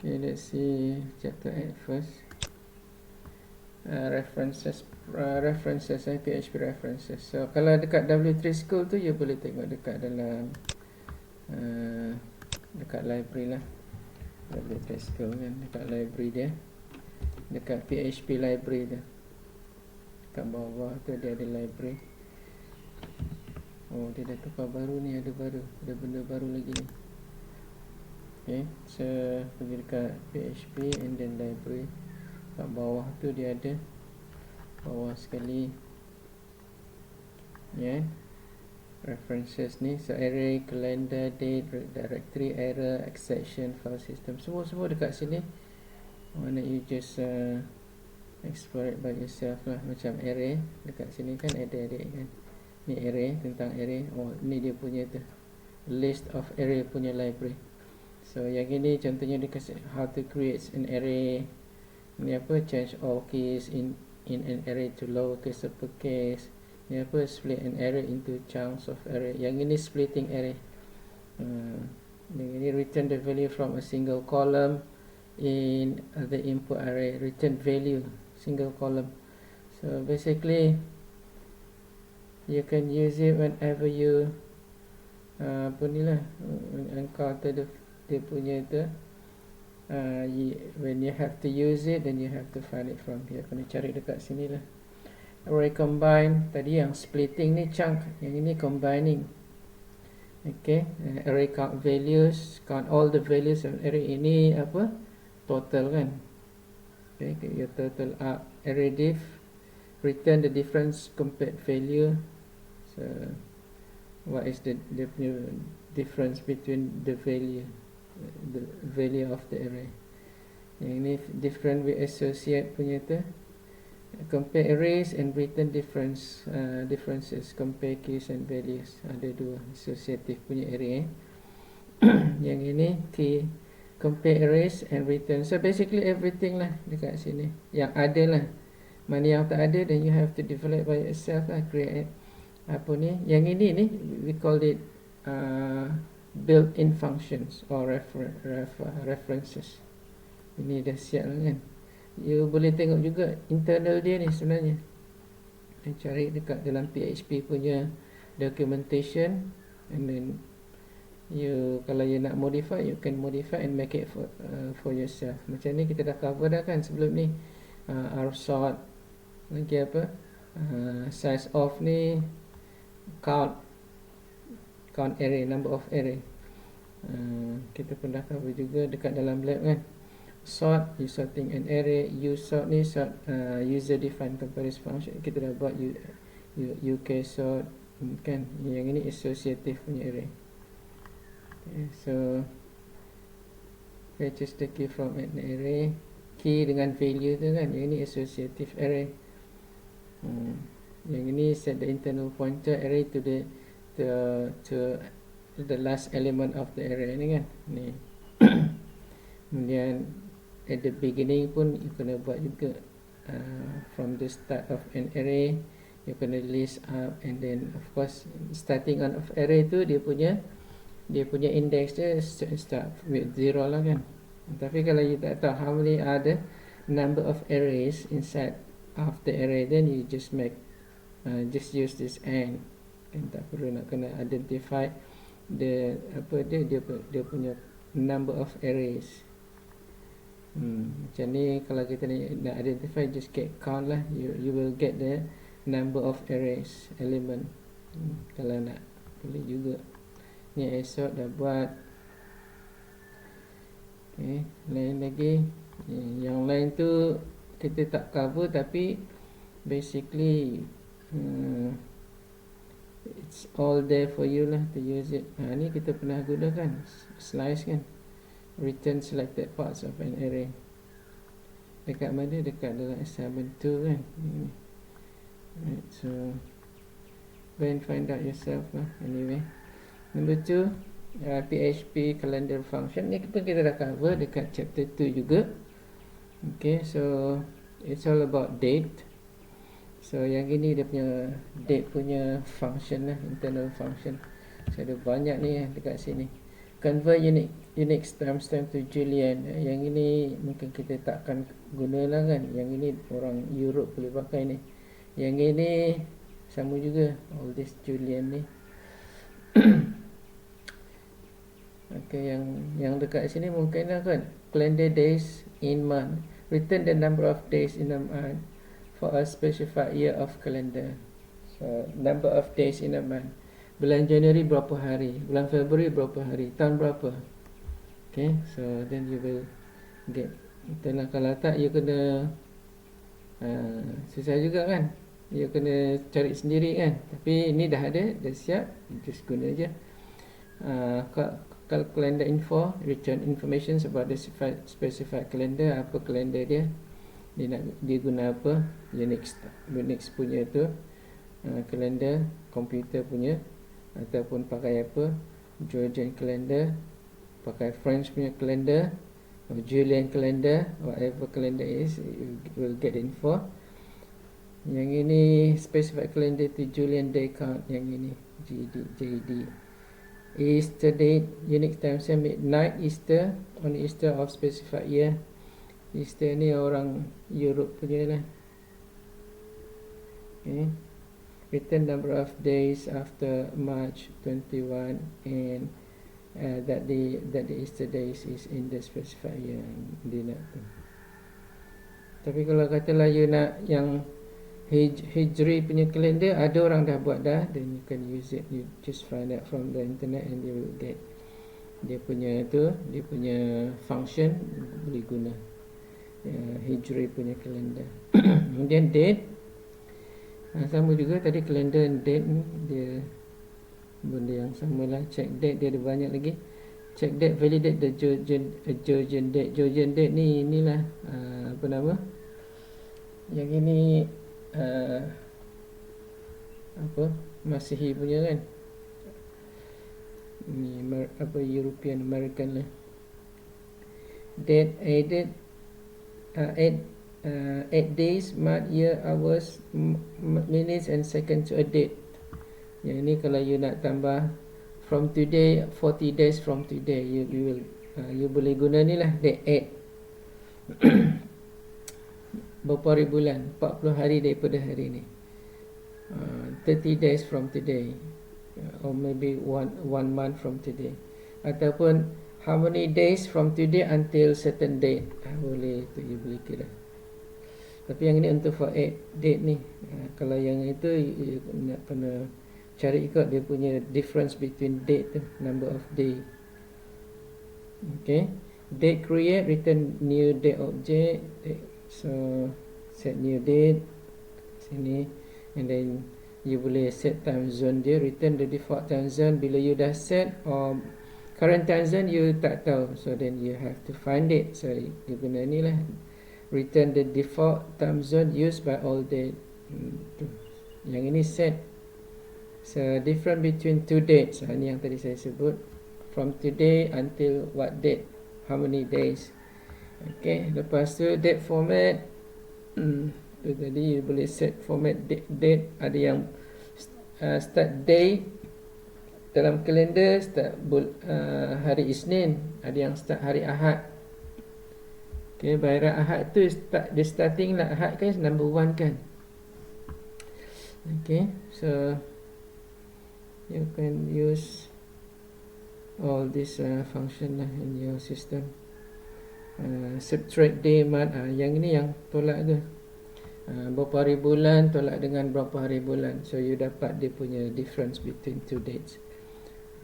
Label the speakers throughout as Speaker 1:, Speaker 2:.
Speaker 1: Okay, let's see chapter 8 first. References, PHP references. So kalau dekat W3 School tu, you boleh tengok dekat dalam dekat library lah. W3 School kan, dekat library dia, dekat PHP library dia, kat bawah tu dia ada library. Oh, dia dah tukar baru ni, ada benda baru lagi ni. Okay, so pergi dekat PHP and then library. Kat bawah tu dia ada, bawah sekali, ya, references ni. So array, calendar, date, directory, error, exception, file system, semua dekat sini. Mana you just explore it by yourself lah. Macam array dekat sini kan ada array kan. Ni array, tentang array. Oh, ni dia punya tu, list of array punya library. So yang ini contohnya dia kasi how to create an array. Ni apa, change all keys in an array to lowercase uppercase. Ni apa, split an array into chunks of array. Yang ini splitting array. Yang ini return the value from a single column in the input array. Return value single column. So basically you can use it whenever you apa ni lah, encounter dia punya tu. When you have to use it, then you have to find it from here. Kena cari dekat sini lah. Array combine, tadi yang splitting ni chunk, yang ini combining. Okay, array count values, count all the values of array. Ini apa, total kan. Okay, your total up. Array diff, return the difference compared value. So what is the difference between the value of the array. Yang ini different we associate punya tu. Compare arrays and return differences. Compare keys and values. Ada dua associative punya array. Yang ini key, compare arrays and return. So basically everything lah dekat sini. Yang ada lah. Mana yang tak ada, then you have to develop by yourself lah. Create apa ni. Yang ini ni we call it built-in functions or references. Ini dah siap lah kan. You boleh tengok juga internal dia ni sebenarnya. Cari dekat dalam PHP punya documentation, and then you, kalau you nak modify, you can modify and make it for yourself. Macam ni kita dah cover dah kan sebelum ni. Rsort, lagi apa, size of ni, count array, number of array. Kita pun dah cover juga dekat dalam lab kan. Sort, you sorting an array. Usort ni sort user defined comparison function. Kita dah buat UK sort kan. Yang ini associative punya array. Okay, so fetches the key from an array. Key dengan value tu kan. Yang ini associative array. Yang ini set the internal pointer array to the last element of the array ni kan. Ni. Kemudian at the beginning pun you kena buat juga, from the start of an array you kena list up, and then of course starting on of array tu dia punya index dia start with 0 lah kan. Tapi kalau you tak tahu how many are the number of arrays inside of the array, then you just just use this and tak perlu nak kena identify the apa dia punya number of arrays. Macam ni kalau kita nak identify, just get count lah. You will get the number of arrays element. Kalau nak boleh juga. Ni esok dah buat. Okay, lain lagi. Yang lain tu kita tak cover, tapi basically it's all there for you lah to use it. Ni kita pernah gunakan slice kan. Return selected parts of an array. Dekat mana? Dekat dalam assignment 2 kan. Right, so go and find out yourself lah. Anyway, number 2, PHP calendar function. Ni kita dah cover dekat chapter 2 juga. Okay, so it's all about date. So yang ini dia punya date punya function lah, internal function. So ada banyak ni dekat sini. Convert unique Unix timestamp to Julian. Yang ini mungkin kita takkan guna lah kan. Yang ini orang Europe boleh pakai ni. Yang ini sama juga, all this Julian ni. Okay, yang dekat sini mungkin lah kan, calendar days in month. Return the number of days in a month for a specified year of calendar. So number of days in a month. Bulan Januari berapa hari, bulan Februari berapa hari, tahun berapa. Okay, so then you will get. Itulah, kalau tak you kena susah juga kan. You kena cari sendiri kan. Tapi ini dah ada, dah siap, just guna je. Calendar info, return information about the specified calendar, apa kalender dia guna apa, Unix punya tu kalender, komputer punya, ataupun pakai apa, Georgian calendar, pakai French punya calendar, or Julian calendar, whatever calendar is, you will get info. Yang ini specified calendar to Julian day count, yang ini JD. Easter date, Unix timestamp midnight Easter, on Easter of specified year. Easter ni orang Europe punya lah. Okay. Return number of days after March 21 and that the Easter days is in the specified year. Dia nak tu. Tapi kalau katalah you nak yang Hijri punya kalender, ada orang dah buat dah, then you can use it. You just find out from the internet and you will get dia punya tu, dia punya function, boleh guna Hijri punya kalender. Kemudian date, sama juga tadi kalender and date ni dia benda yang sama lah. Check date dia ada banyak lagi. Check date, validate the Georgian date. Georgian date ni inilah apa nama, yang ini apa, Masihi punya kan, ni apa, European American lah. Date, date 8 days, month, year, hours, minutes and seconds to a date. Yang ni kalau you nak tambah from today, 40 days from today, you will you boleh guna ni lah, date 8. Berapa hari bulan, 40 hari daripada hari ni, 30 days from today, or maybe one month from today, ataupun how many days from today until certain date. Boleh tu, you boleh kira. Tapi yang ini untuk for 8 date ni. Kalau yang itu you nak kena cari ikut dia punya difference between date tu, number of day. Okay, date create, return new date object. So set new date sini, and then you boleh set time zone dia, return the default time zone. Bila you dah set or current time zone you tak tahu, so then you have to find it. So you guna ni lah, return the default time zone used by all date. Yang ini set. So different between two dates. Ini yang tadi saya sebut, from today until what date, how many days. Okay, lepas tu date format, tu tadi you boleh set format date. Ada yang start day dalam kalender, start hari Isnin, ada yang start hari Ahad. Okay, bayar Ahad tu start, the starting lah Ahad kan, number 1 kan. Okay, so you can use all this function lah in your system. Subtract day, month, yang ini yang tolak tu, berapa hari bulan tolak dengan berapa hari bulan. So you dapat dia punya difference between two dates,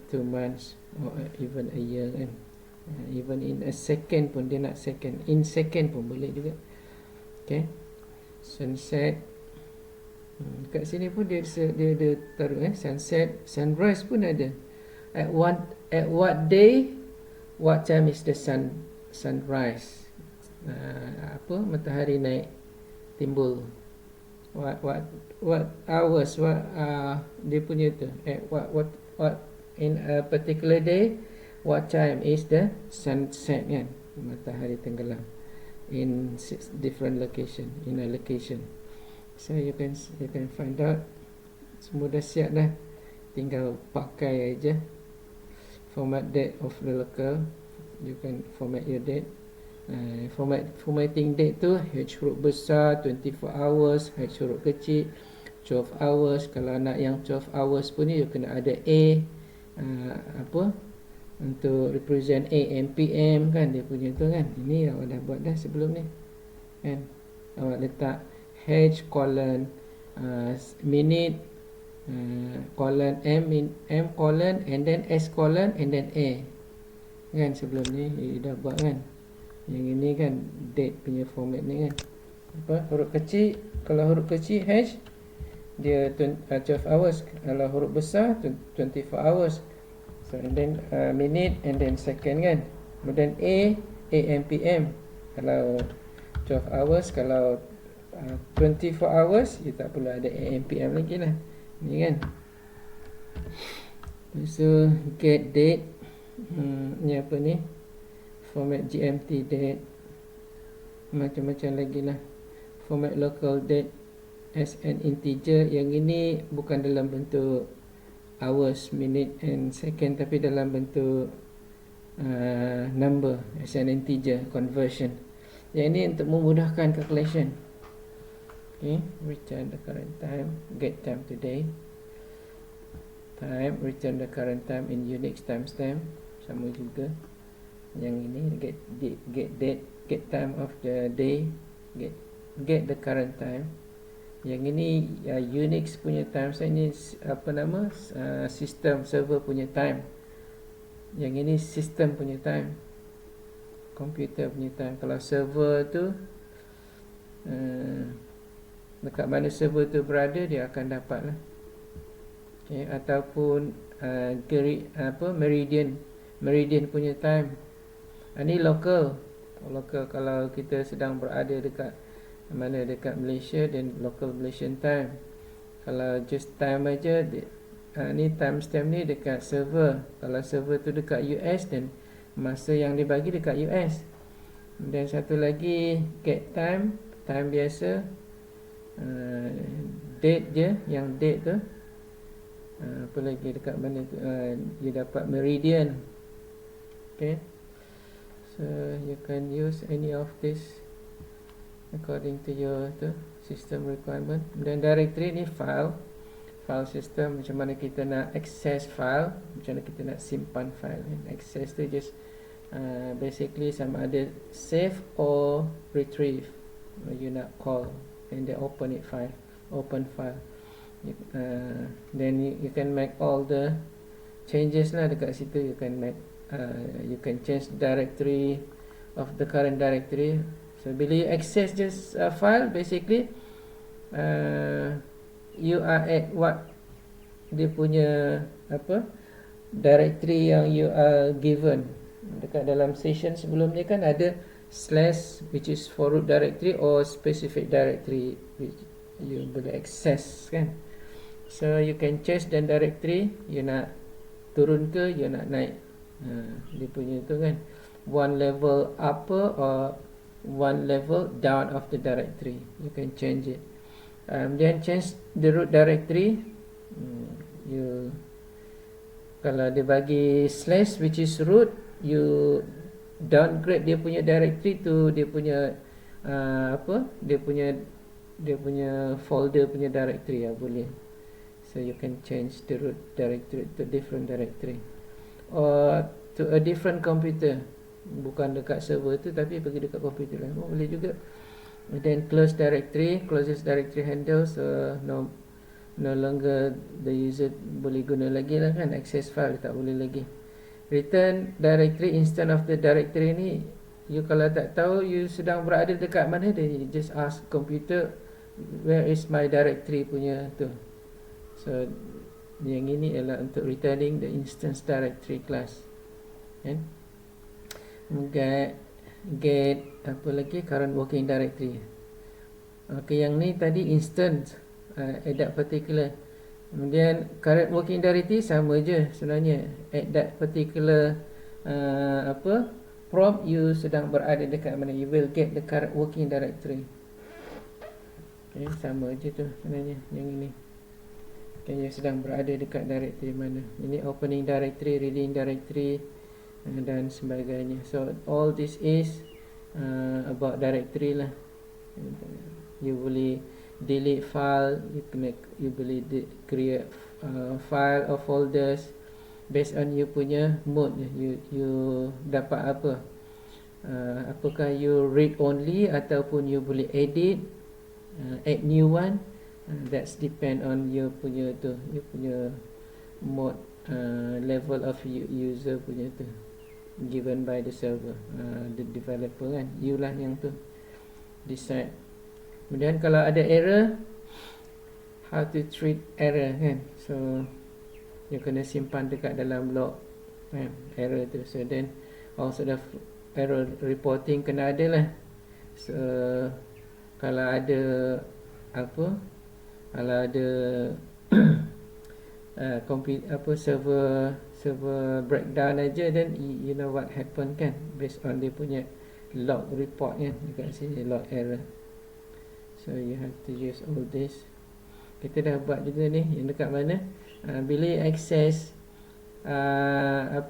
Speaker 1: 2 months, or even a year kan. Even in a second pun, dia nak second, in second pun boleh juga. Okay, sunset, kat sini pun dia taruh sunset, sunrise pun ada. At what day, what time is the sunrise, apa, matahari naik timbul, what hours, what dia punya tu, at what in a particular day, what time is the sunset kan, matahari tenggelam, in different location, in a location. So you can find out. Semua dah siap dah, tinggal pakai aja format date of the local you can format your date. Formatting date tu H huruf besar 24 hours, H huruf kecil 12 hours. Kalau nak yang 12 hours pun you kena ada A, untuk represent AM PM kan, dia punya tu kan. Ini awak dah buat dah sebelum ni kan. Awak letak H colon minute colon M colon and then S colon and then A kan. Sebelum ni you dah buat kan. Yang ini kan date punya format ni kan. Huruf kecil, kalau huruf kecil H dia 12 hours. Kalau huruf besar 24 hours. So and then minute and then second kan. Kemudian A, AM PM. Kalau 12 hours, kalau 24 hours, you tak perlu ada AM PM lagi lah. Ni kan. So get date, ni apa ni, format GMT date, macam-macam lagi lah. Format local date as an integer. Yang ini bukan dalam bentuk hours, minute and second, tapi dalam bentuk number as an integer conversion. Yang ini untuk memudahkan calculation. Okay, return the current time, get time today. Time, return the current time in Unix timestamp, sama juga. Yang ini get date, get time of the day, get the current time. Yang ini Unix punya time, ini apa nama, sistem server punya time. Yang ini sistem punya time, komputer punya time. Kalau server tu dekat mana server tu berada, dia akan dapat lah. Okay, ataupun meridian punya time. Ini local. Kalau kita sedang berada dekat mana, dekat Malaysia, dan local Malaysian time. Kalau just time aja, ni timestamp ni dekat server. Kalau server tu dekat US, dan masa yang dibagi dekat US. Dan satu lagi get time, time biasa, date je, yang date tu. Apa lagi dekat mana tu, dia dapat meridian. Okay, so you can use any of this according to your system requirement. Dan directory ni file system, macam mana kita nak access file, macam mana kita nak simpan file. Access tu just basically sama ada save or retrieve. You nak call and then open file. Then you can make all the changes lah dekat situ. You can change directory of the current directory. So bila you access just file, basically you are at what dia punya directory yang you are given. Dekat dalam session sebelum ni kan ada slash, which is for root directory, or specific directory which you boleh access kan. So you can change the directory, you nak turun ke, you nak naik, dia punya tu kan, one level upper or one level down of the directory. You can change it. Then change the root directory. You, kalau dia bagi slash which is root, you downgrade dia punya directory to dia punya dia punya folder punya directory ya, boleh. So you can change the root directory to different directory or to a different computer, bukan dekat server tu tapi pergi dekat komputer lain, boleh juga. And then close directory, closes directory handle, so no longer the user boleh guna lagi lah kan, access file tak boleh lagi. Return directory instead of the directory ni, you kalau tak tahu you sedang berada dekat mana, then you just ask computer where is my directory punya tu. So yang ini ialah untuk returning the instance directory class kan. Get apa lagi, current working directory. Okay, yang ni tadi instance, at that particular. Kemudian current working directory sama je sebenarnya, at that particular prompt you sedang berada dekat mana, you will get the current working directory. Okay, sama je tu sebenarnya yang ini. Okay, you sedang berada dekat directory mana. Ini opening directory, reading directory, dan sebagainya. So all this is about directory lah. You boleh delete file, you boleh create file or folders based on you punya mode. You dapat apa, apakah you read only ataupun you boleh edit, add new one. That's depend on you punya tu, you punya mode, level of user punya tu, given by the server, the developer kan. You lah yang tu decide. Kemudian kalau ada error, how to treat error kan. So you kena simpan dekat dalam log kan, error tu. So then also the error reporting kena ada lah. So kalau ada apa, kalau ada server breakdown aja, then you know what happen kan, based on dia punya log report kan, dekat sini log error. So you have to use all this. Kita dah buat juga ni, yang dekat mana, bila access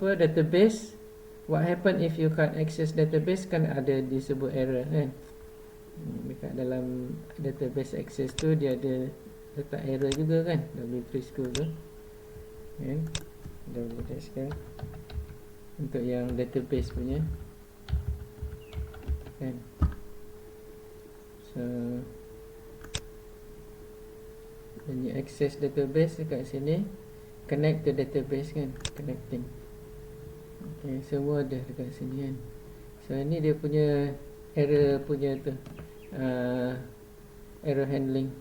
Speaker 1: database, what happen if you can't access database, kan ada disebut error kan. Dekat dalam database access tu dia ada letak error juga kan, W3 School tu kan. Dah boleh test kan untuk yang database punya kan. So when you access database dekat sini, connect to database kan, connecting. Okay, semua ada dekat sini kan. So ni dia punya error punya tu, error handling.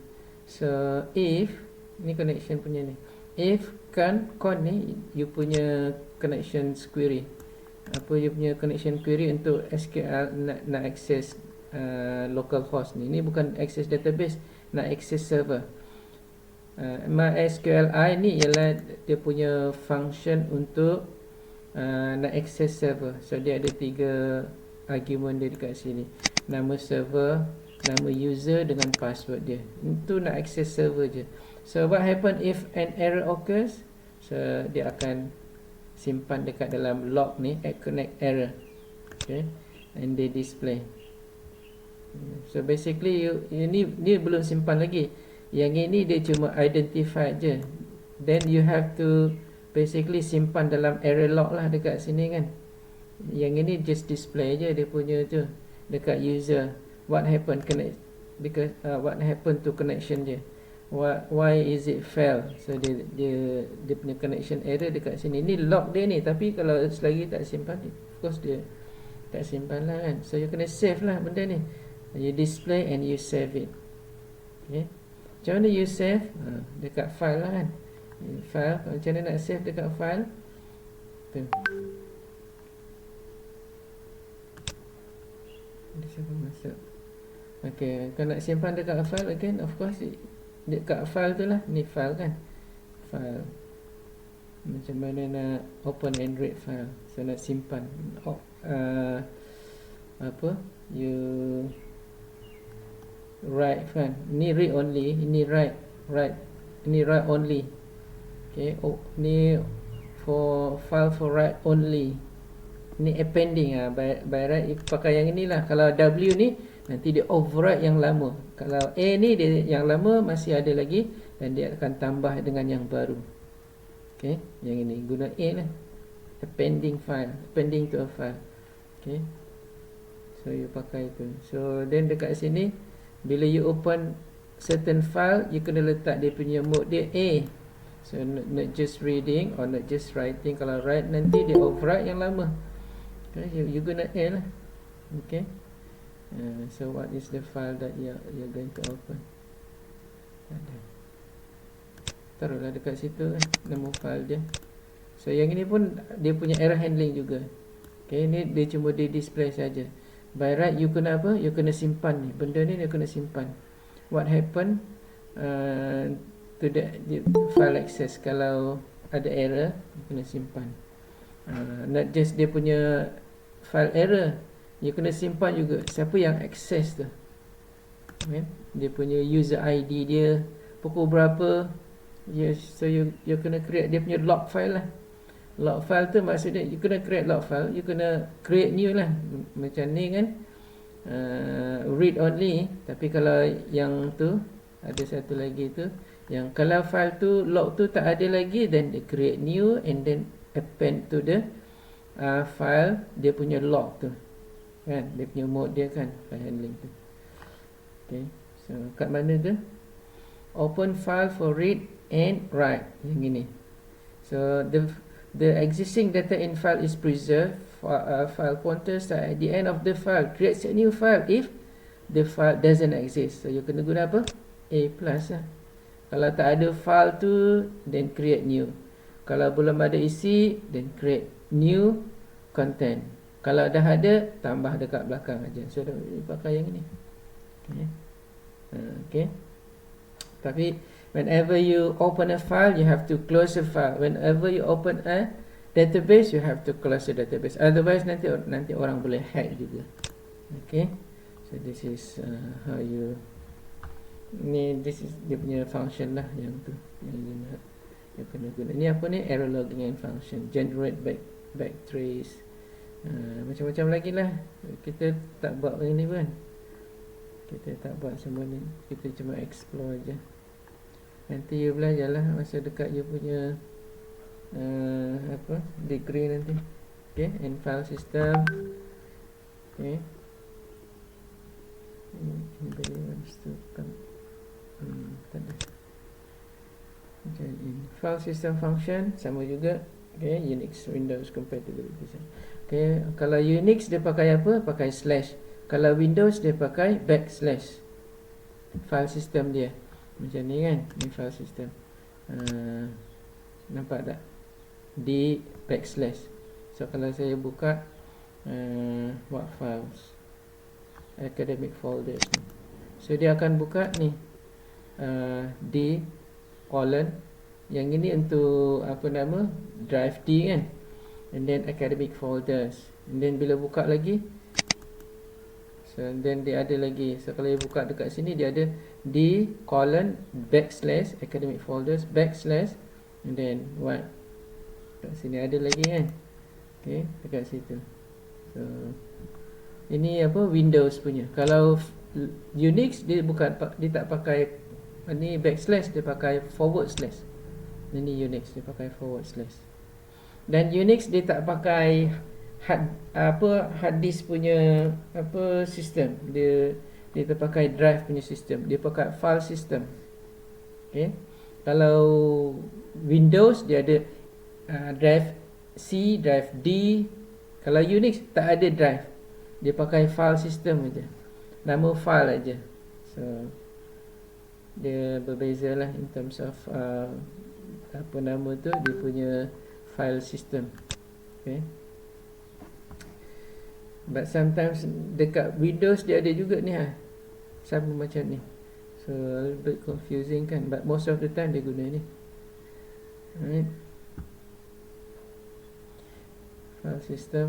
Speaker 1: So if ni connection punya ni, if con ni you punya connection query, apa you punya connection query untuk SQL nak access localhost ni bukan access database, nak access server. MySQLi ni ialah dia punya function untuk nak access server. So dia ada 3 argument dia dekat sini, nama server, nama user dengan password dia. Itu nak access server je. So what happen if an error occurs? So dia akan simpan dekat dalam log ni, connect error. Okay, and they display. So basically ni belum simpan lagi. Yang ini dia cuma identify je. Then you have to basically simpan dalam error log lah dekat sini kan. Yang ini just display je dia punya tu dekat user. What happened because what happened to connection dia. Why is it fail? So dia punya connection error dekat sini. Ni log dia ni, tapi kalau selagi tak simpan, of course dia tak simpan lah kan. So you kena save lah benda ni. You display and you save it. Okay, macam mana you save? Dekat file lah kan. File, macam mana nak save dekat file tu. Dia siapa masuk. Okay, kalau nak simpan dekat file again, of course dekat file tu lah. Ni file kan, file. Macam mana nak open and read file. So nak simpan you write kan. Ni read only, ini write, ini write only. Okay, ni for file for write only. Ni appending by write pakai yang inilah. Kalau W ni nanti dia override yang lama. Kalau A ni dia yang lama masih ada lagi, dan dia akan tambah dengan yang baru. Okay, yang ini guna A lah, appending file, appending to a file. Okay, so you pakai itu. So then dekat sini, bila you open certain file, you kena letak dia punya mode dia A. So not just reading or not just writing. Kalau write nanti dia override yang lama. Okay, you guna A lah. Okay, so what is the file that you're going to open? Taruhlah dekat situ kan, nama file dia. So yang ini pun dia punya error handling juga. Okay, ni dia cuma di display saja. By right you kena apa? You kena simpan ni. Benda ni dia kena simpan. What happen to the file access? Kalau ada error, you kena simpan. Not just dia punya file error, you kena simpan juga siapa yang access tu. Okay? Dia punya user ID dia, pukul berapa. Yes, so you kena create dia punya log file lah. Log file tu maksudnya you kena create log file, you kena create new lah. Macam ni kan, read only. Tapi kalau yang tu ada satu lagi tu, yang kalau file tu log tu tak ada lagi, then they create new and then append to the file dia punya log tu kan, dia punya mode dia kan, file handling tu. Okay, so kat mana tu, open file for read and write, yang ini. So the existing data in file is preserved. File pointers at the end of the file creates a new file if the file doesn't exist. So you kena guna apa? A plus lah. Kalau tak ada file tu, then create new. Kalau belum ada isi, then create new content. Kalau dah ada, tambah dekat belakang aja. So pakai yang ini. Okay. Okay. Tapi whenever you open a file, you have to close the file. Whenever you open a database, you have to close the database. Otherwise nanti orang boleh hack juga. Okay. So this is how you, this is dia punya function lah yang tu, yang you kena guna. Ni apa ni? Error logging and function, generate backtrace, macam-macam lagi lah. Kita tak buat yang ni pun. Kita tak buat semua ni, kita cuma explore je. Nanti you belajar lah masa dekat you punya degree nanti. Okay, and file system. Okay, anybody wants to come? Tak ada. Join in. File system function sama juga. Okay, Unix Windows compatibility. Okay, kalau Unix dia pakai apa? Pakai slash. Kalau Windows dia pakai backslash. File system dia macam ni kan, ni file system. Nampak tak? Di backslash. So kalau saya buka what files, academic folders ni. So dia akan buka ni di colon, yang ini untuk apa nama, drive D kan, and then academic folders, and then bila buka lagi, so then dia ada lagi. So kalau dia buka dekat sini, dia ada D colon backslash academic folders backslash, and then what, kat sini ada lagi kan. Okay, dekat situ. So ini apa, Windows punya. Kalau Unix dia bukan, dia tak pakai ni backslash, dia pakai forward slash. Ini Unix dia pakai forward slash. Dan Unix dia tak pakai hard disk punya apa sistem. Dia tak pakai drive punya sistem. Dia pakai file system. Okay. Kalau Windows dia ada drive C, drive D. Kalau Unix tak ada drive. Dia pakai file system aja. Nama file aja. So dia berbeza lah in terms of apa nama tu, dia punya file system. Okay. But sometimes dekat Windows dia ada juga ni sama macam ni. So a little bit confusing kan, but most of the time dia guna ni. Alright. File system.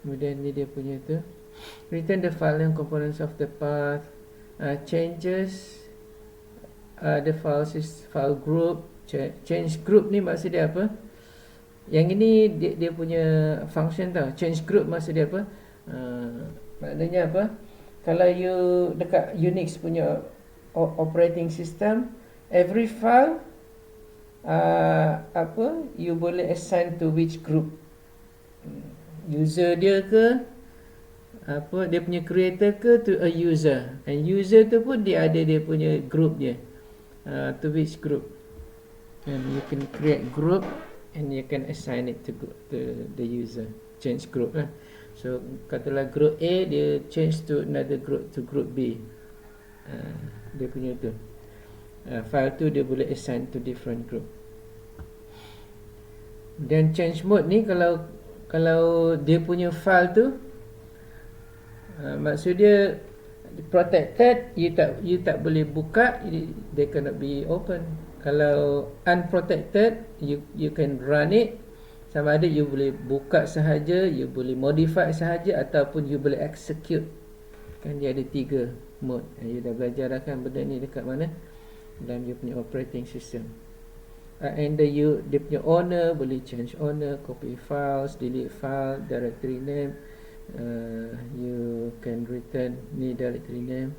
Speaker 1: Kemudian ni dia punya tu, return the file and components of the path. Changes the file group. Change group ni maksud dia apa? Yang ini dia punya function tau. Change group maksud dia apa? Maknanya apa? Kalau you dekat Unix punya operating system, every file you boleh assign to which group. User dia ke, apa dia punya creator ke, to a user. And user tu pun dia ada dia punya group dia, to which group. And you can create group and you can assign it to the user. Change group lah. So katalah group A, dia change to another group, to group B. Dia punya tu file tu dia boleh assign to different group. Dan change mode ni, kalau dia punya file tu maksud dia protected, you tak boleh buka, they cannot be open. Kalau unprotected, you can run it. Sama ada you boleh buka sahaja, you boleh modify sahaja, ataupun you boleh execute. Kan dia ada 3 mode. You dah belajar dah kan benda ni dekat mana? Dalam you punya operating system. and you dia punya owner, boleh change owner, copy files, delete file, directory name, you can return ni directory name,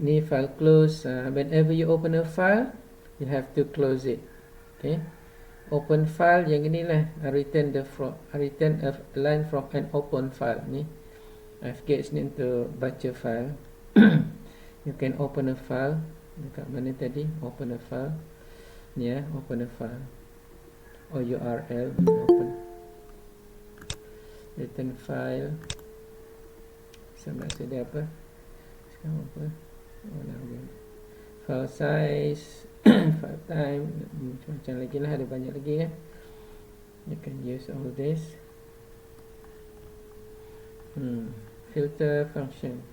Speaker 1: ni file close. Whenever you open a file, you have to close it. Okay, open file yang inilah, return a line from an open file. Ni FGX ni untuk baca file. You can open a file. Dekat mana tadi? Open a file. Ni open a file. Or URL. Open. Return file. Sama rasa dia apa? Sekarang apa? File size. File time. Macam lagi lah. Ada banyak lagi kan. You can use all this. Filter function.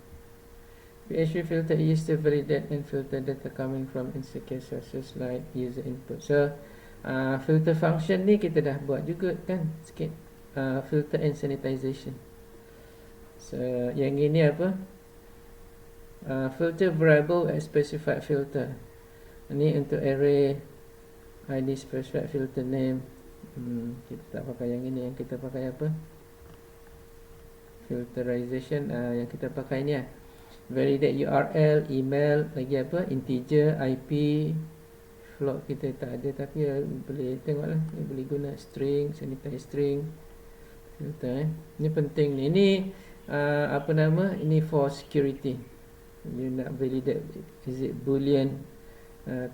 Speaker 1: PHP filter is to validate and filter data coming from insecure sources like user input. So filter function ni kita dah buat juga kan sikit. Filter and sanitization. So yang ini apa? Filter variable as specified filter. Ini untuk array ID specified filter name. Kita tak pakai yang ini. Yang kita pakai apa? Filterization. Yang kita pakai ni validate URL, email, lagi apa, integer, IP, float kita tak ada tapi boleh tengoklah, boleh guna string, sanitize string, filter. Ini penting ni. Ini apa nama? Ini for security. You nak validate, is it boolean,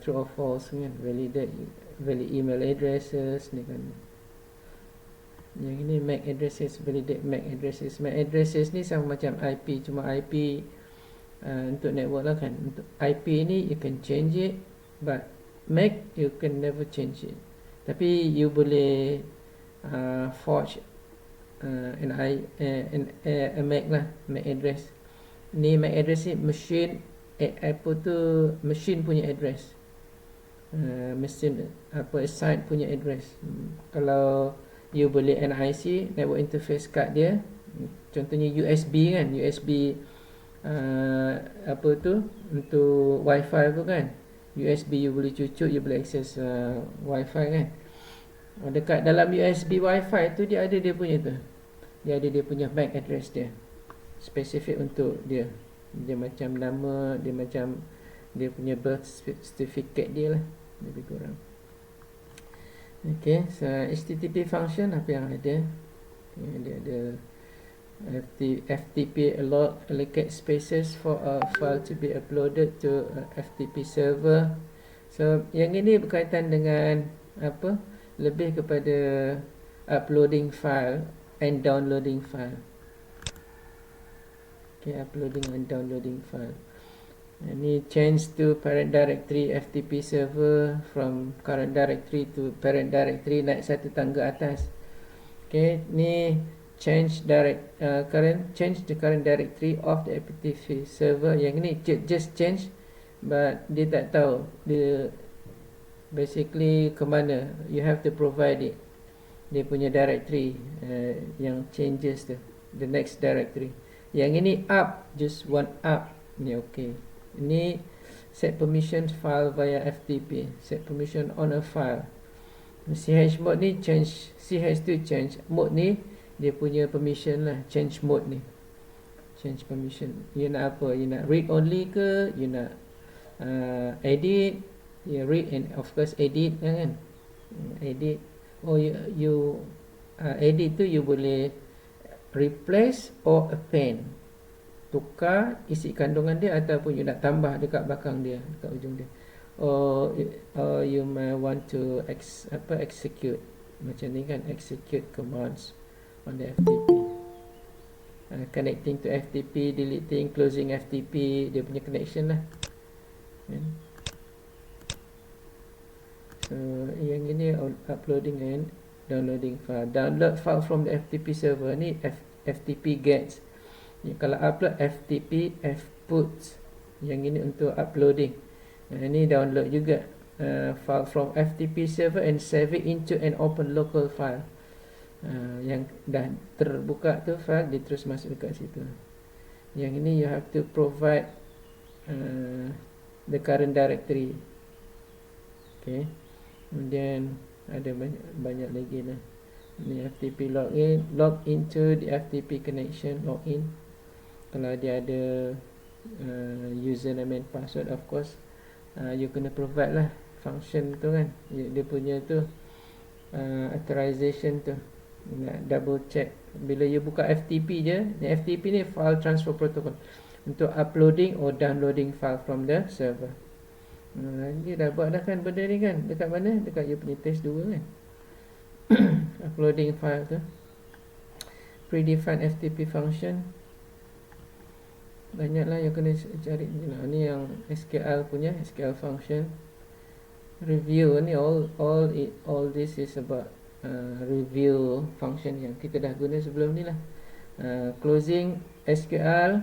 Speaker 1: true or false kan? Validate email addresses ni kan. Yang ini MAC addresses, validate MAC addresses. MAC addresses ni sama macam IP, cuma IP untuk network lah kan. Untuk IP ni you can change it, but MAC you can never change it. Tapi you boleh forge a MAC lah, MAC address. Ni MAC address ni machine apa tu, machine punya address. Mesin apa, site punya address. Kalau you boleh NIC, network interface card dia, contohnya USB kan, USB apa tu untuk wifi tu kan, USB you boleh cucuk, you boleh access wifi kan. Dekat dalam USB wifi tu dia ada dia punya tu, dia ada dia punya MAC address dia, spesifik untuk dia. Dia macam nama, dia macam dia punya birth certificate dia lah, lebih kurang. Okay, so HTTP function apa yang ada? Dia ada FTP allocate spaces for a file to be uploaded to a FTP server. So yang ini berkaitan dengan apa? Lebih kepada uploading file and downloading file. Okay, uploading and downloading file. Ini change to parent directory FTP server, from current directory to parent directory, naik satu tangga atas. Okay, ni change the current directory of the FTP server. Yang ni just change, but dia tak tahu dia basically ke mana. You have to provide it, dia punya directory yang changes tu, the next directory. Yang ini up, just one up ni okay. Ini set permission file via FTP, set permission on a file. CH mode ni change, CH tu change mode ni dia punya permission lah, change mode ni, change permission. You nak apa? You nak read only ke? You nak edit? You read and of course edit kan? Edit. Oh you edit tu you boleh replace or append, tukar isi kandungan dia, ataupun you nak tambah dekat belakang dia, dekat ujung dia. Or you may want to execute macam ni kan, execute commands on the FTP, connecting to FTP, deleting, closing FTP, dia punya connection lah. So yang ini uploading and downloading file. Download file from the FTP server ni FTP gets. Kalau upload FTP fputs, yang ini untuk uploading. Ini download juga file from FTP server and save it into an open local file. Yang dah terbuka tu file, dia terus masuk dekat situ. Yang ini you have to provide the current directory. Okay. Kemudian ada banyak lagi lah. Ni FTP login, log into the FTP connection, login. Kalau dia ada username and password, of course you kena provide lah function tu kan, dia punya tu authorization tu. Nak double check bila you buka FTP je. FTP ni file transfer protocol, untuk uploading or downloading file from the server. Dia dah buat dah kan benda ni kan, dekat mana, dekat you punya test 2 kan. Uploading file tu, predefined FTP function. Banyaklah yang kena cari ni lah. Ni yang SQL punya, SQL function. Review ni all this is about review function yang kita dah guna sebelum ni lah. Closing SQL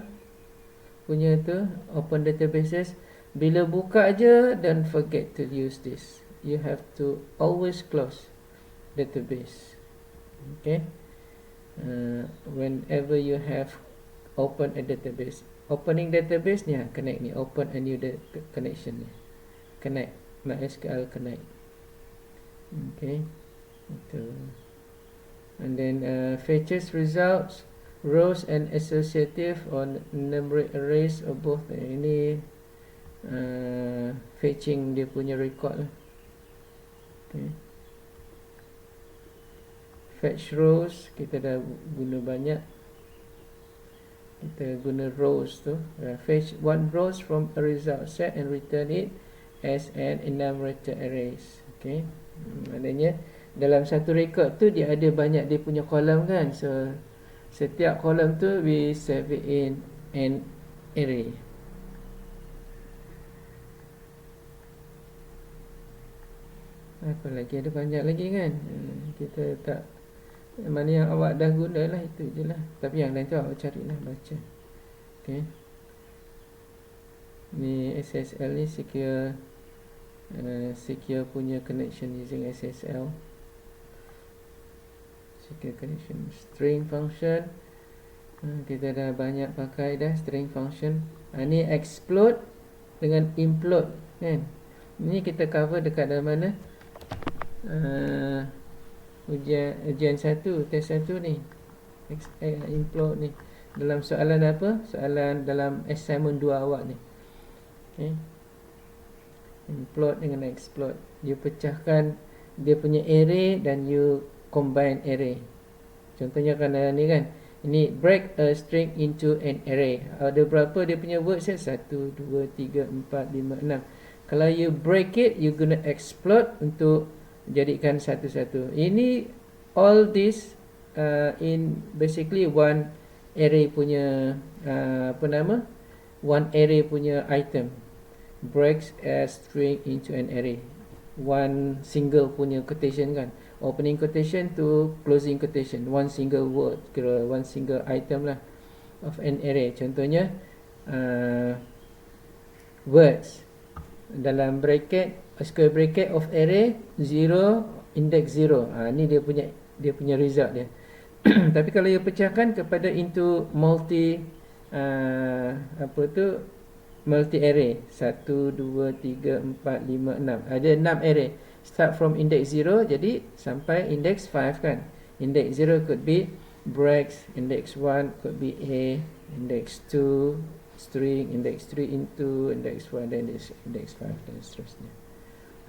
Speaker 1: punya tu, open databases. Bila buka je, don't forget to use this. You have to always close database. Okay. Whenever you have open a database, opening database ni connect ni, open a new connection ni, connect MySQL connect. Okay. Itu. And then fetches results, rows and associative on numeric arrays of both. Ini fetching dia punya record lah. Okay. Fetch rows kita dah guna banyak. Kita guna rows tu, fetch one rows from a result set and return it as an enumerated arrays. Okay. Maknanya dalam satu record tu dia ada banyak dia punya kolom kan. So setiap kolom tu we save it in an array. Apa lagi, ada banyak lagi kan. Kita tak, mana yang awak dah guna lah, itu je lah. Tapi yang lain tu awak carilah, baca. Okay. Ni SSL ni secure punya connection using SSL. Secure connection. String function, kita dah banyak pakai dah string function. Ni explode dengan implode kan. Ni kita cover dekat dalam mana, ujian 1, test 1 ni, implode ni. Dalam soalan apa? Soalan dalam assignment 2 awak ni. Okay. Implode dengan explode, you pecahkan dia punya array dan you combine array. Contohnya kan ni kan, ini break a string into an array. Ada berapa dia punya word set? 1, 2, 3, 4, 5, 6. Kalau you break it, you guna explode untuk jadikan satu-satu. Ini all this in basically one array punya one array punya item. Breaks a string into an array. One single punya quotation kan, opening quotation to closing quotation, one single word, kira one single item lah of an array. Contohnya words dalam bracket, square bracket of array 0, index 0. Ni dia punya result dia. Tapi kalau you pecahkan kepada into multi multi array, 1, 2, 3, 4, 5, 6. Ada 6 array. Start from index 0 jadi sampai index 5 kan. Index 0 could be breaks, index 1 could be A, index 2 string, index 3 into, index 1 dan index 5 dan seterusnya.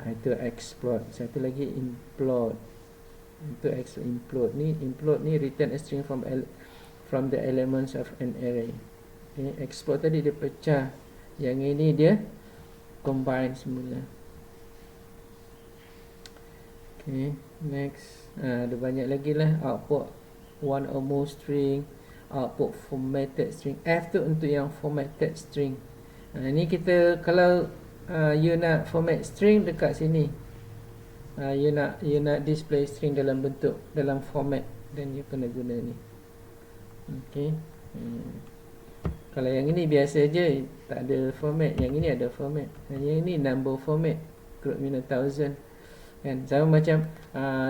Speaker 1: Itu explode. Satu lagi implode. Itu implode ni return a string from the elements of an array. Okay. Explode tadi dia pecah, yang ini dia combine semula. Okay, next. Ada banyak lagi lah. Output one or more string, output formatted string. F tu untuk yang formatted string. Ni kita kalau you nak format string dekat sini, you nak display string dalam bentuk, dalam format, dan you kena guna ni. Okay. Kalau yang ini biasa je, tak ada format. Yang ini ada format. Yang ini number format, group minus 1000 kan. Sama macam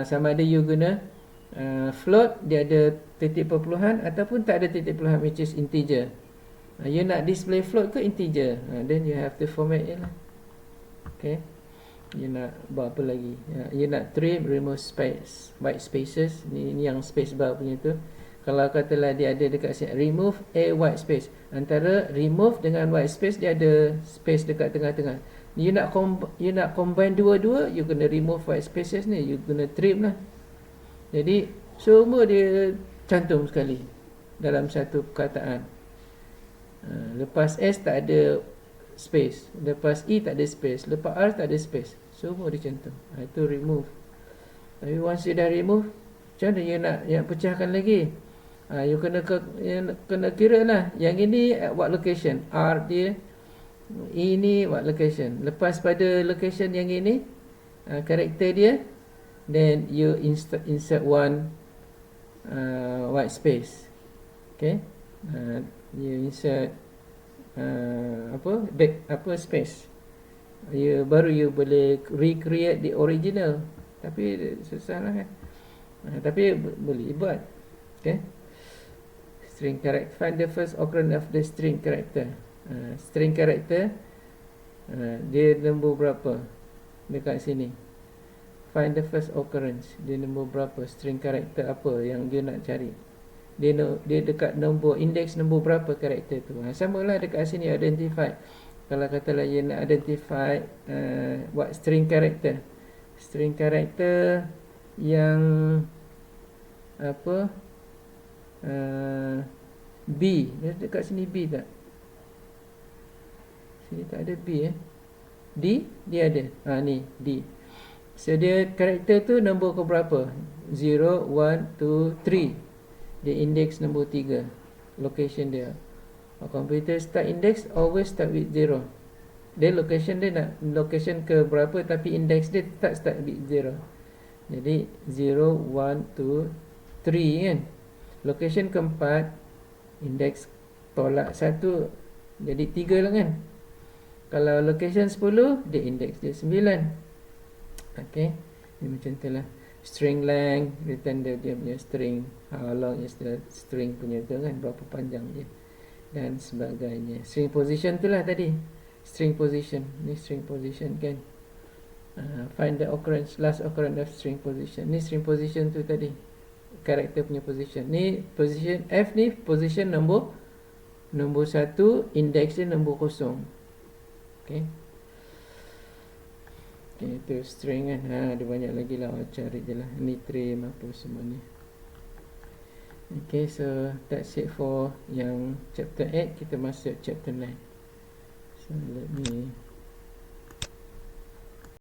Speaker 1: sama ada you guna float, dia ada titik perpuluhan ataupun tak ada titik perpuluhan, which is integer. You nak display float ke integer, then you have to format it lah. Okay. You nak buat apa lagi? You nak trim, remove space, white spaces. Ni yang space bar punya tu. Kalau katalah dia ada dekat sini, remove a white space. Antara remove dengan white space, dia ada space dekat tengah-tengah. You nak combine dua-dua, you kena remove white spaces ni, you kena trim lah. Jadi semua dia cantum sekali dalam satu perkataan. Lepas S tak ada space, lepas E tak ada space, lepas R tak ada space, semua dia cantum. Itu remove. Tapi once you dah remove, macam mana you nak pecahkan lagi? You kena kira lah. Yang ini at what location, R dia, E ni what location. Lepas pada location yang ini, karakter dia, then you insert one white space. Okay, you insert space. Baru you boleh recreate the original. Tapi susah lah kan. Tapi boleh buat. Okay, string character. Find the first occurrence of the string character. String character, dia nombor berapa dekat sini? Find the first occurrence. Dia nombor berapa? String character apa yang dia nak cari? Dia dekat nombor, index nombor berapa karakter tu. Samalah dekat sini, identify. Kalau katalah you nak identify what string character. String character yang apa, B. Dekat sini B tak? Sini tak ada B D, dia ada. Ni D. So dia karakter tu nombor ke berapa? 0, 1, 2, 3. Dia index nombor 3. Location dia. Computer start index always start with 0. Dia location dia nak location ke berapa, tapi index dia tetap start with 0. Jadi 0, 1, 2, 3 kan. Location keempat, index tolak 1, jadi 3 lah kan. Kalau location 10, dia index dia 9. Okay, ni macam tu lah. String length, return dia punya string, how long is the string punya tu kan, berapa panjang dia, dan sebagainya. String position tu lah tadi, string position. Ni string position kan. Find the occurrence, last occurrence of string position. Ni string position tu tadi, karakter punya position. Ni position F ni position nombor 1, index dia nombor 0. Okay, itu string kan. Ada banyak lagi lah, cari je lah. Ni trim apa semua ni. Okay, so that's it for yang chapter 8. Kita masuk chapter 9. So let me